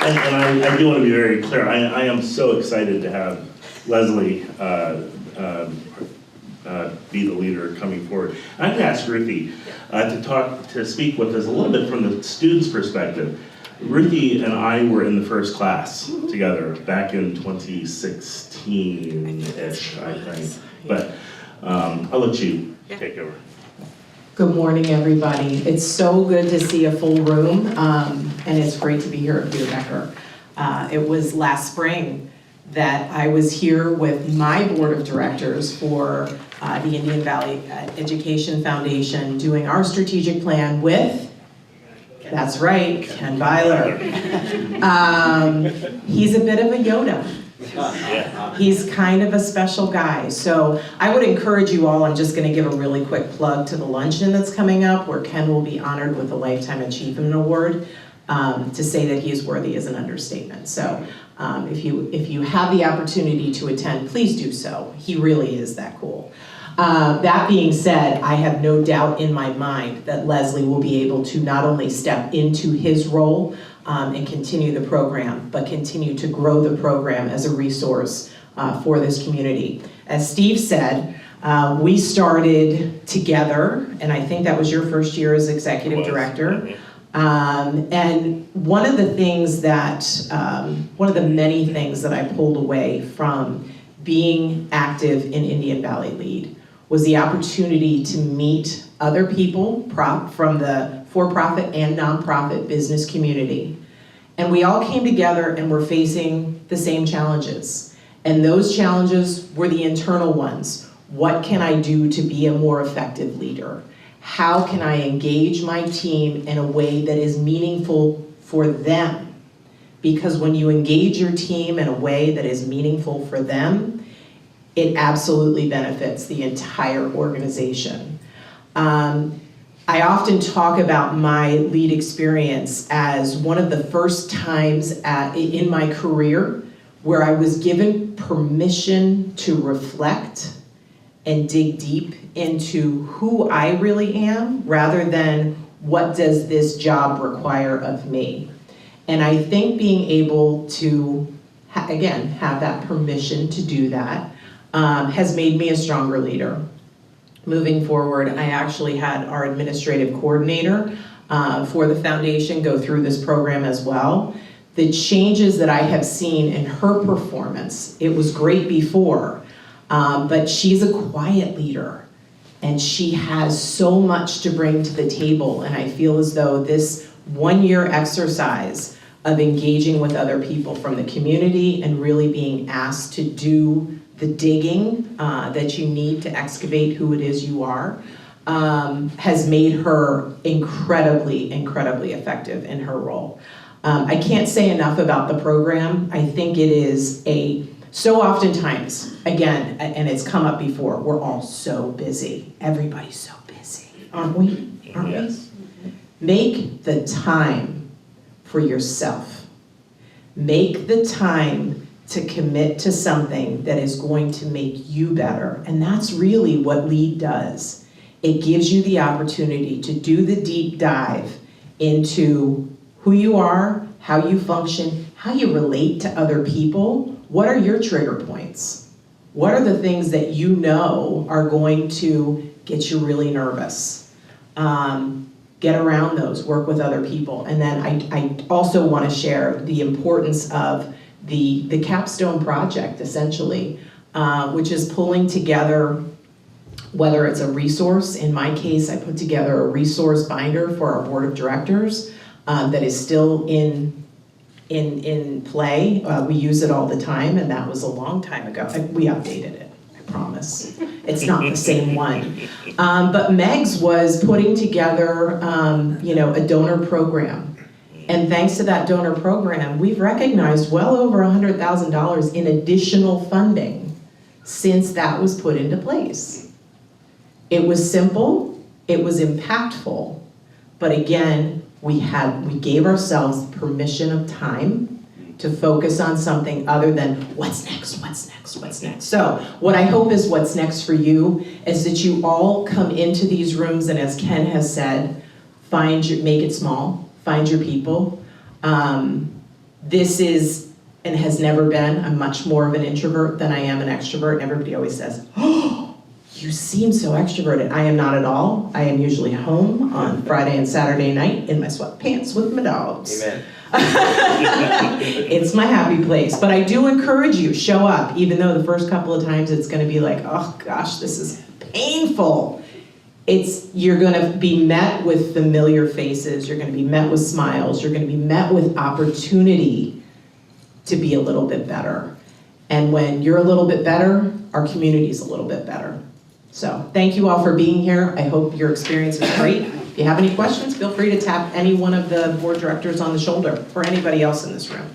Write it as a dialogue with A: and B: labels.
A: And I do want to be very clear, I am so excited to have Leslie be the leader coming forward. I'm going to ask Ruthie to speak with us a little bit from the student's perspective. Ruthie and I were in the first class together back in 2016-ish, I think. But I'll let you take over.
B: Good morning, everybody. It's so good to see a full room, and it's great to be here at Becker. It was last spring that I was here with my board of directors for the Indian Valley Education Foundation doing our strategic plan with, that's right, Ken Byler. He's a bit of a Yoda. He's kind of a special guy. So I would encourage you all, I'm just going to give a really quick plug to the luncheon that's coming up where Ken will be honored with a Lifetime Achievement Award. To say that he is worthy is an understatement. So if you have the opportunity to attend, please do so. He really is that cool. That being said, I have no doubt in my mind that Leslie will be able to not only step into his role and continue the program, but continue to grow the program as a resource for this community. As Steve said, we started together, and I think that was your first year as executive director. And one of the things that, one of the many things that I pulled away from being active in Indian Valley Lead was the opportunity to meet other people from the for-profit and nonprofit business community. And we all came together and were facing the same challenges. And those challenges were the internal ones. What can I do to be a more effective leader? How can I engage my team in a way that is meaningful for them? Because when you engage your team in a way that is meaningful for them, it absolutely benefits the entire organization. I often talk about my lead experience as one of the first times in my career where I was given permission to reflect and dig deep into who I really am rather than what does this job require of me. And I think being able to, again, have that permission to do that has made me a stronger leader. Moving forward, I actually had our administrative coordinator for the foundation go through this program as well. The changes that I have seen in her performance, it was great before, but she's a quiet leader and she has so much to bring to the table, and I feel as though this one-year exercise of engaging with other people from the community and really being asked to do the digging that you need to excavate who it is you are has made her incredibly, incredibly effective in her role. I can't say enough about the program. I think it is so oftentimes, again, and it's come up before, we're all so busy. Everybody's so busy, aren't we? Aren't
A: Yes.
B: we? Make the time for yourself. Make the time to commit to something that is going to make you better. And that's really what LEAD does. It gives you the opportunity to do the deep dive into who you are, how you function, how you relate to other people. What are your trigger points? What are the things that you know are going to get you really nervous? Get around those, work with other people. And then I also want to share the importance of the capstone project, essentially, which is pulling together, whether it's a resource. In my case, I put together a resource binder for our board of directors that is still in play. We use it all the time, and that was a long time ago. We updated it, I promise. It's not the same one. But Meg's was putting together a donor program. And thanks to that donor program, we've recognized well over $100,000 in additional funding since that was put into place. It was simple, it was impactful, but again, we gave ourselves permission of time to focus on something other than what's next, what's next, what's next. So what I hope is what's next for you is that you all come into these rooms, and as Ken has said, make it small, find your people, This is, and has never been, I'm much more of an introvert than I am an extrovert, and everybody always says, oh, you seem so extroverted. I am not at all. I am usually home on Friday and Saturday night in my sweatpants with my dogs.
C: Amen.
B: It's my happy place, but I do encourage you, show up, even though the first couple of times it's gonna be like, oh gosh, this is painful. You're gonna be met with familiar faces, you're gonna be met with smiles, you're gonna be met with opportunity to be a little bit better. And when you're a little bit better, our community's a little bit better. So thank you all for being here. I hope your experience is great. If you have any questions, feel free to tap any one of the board directors on the shoulder or anybody else in this room.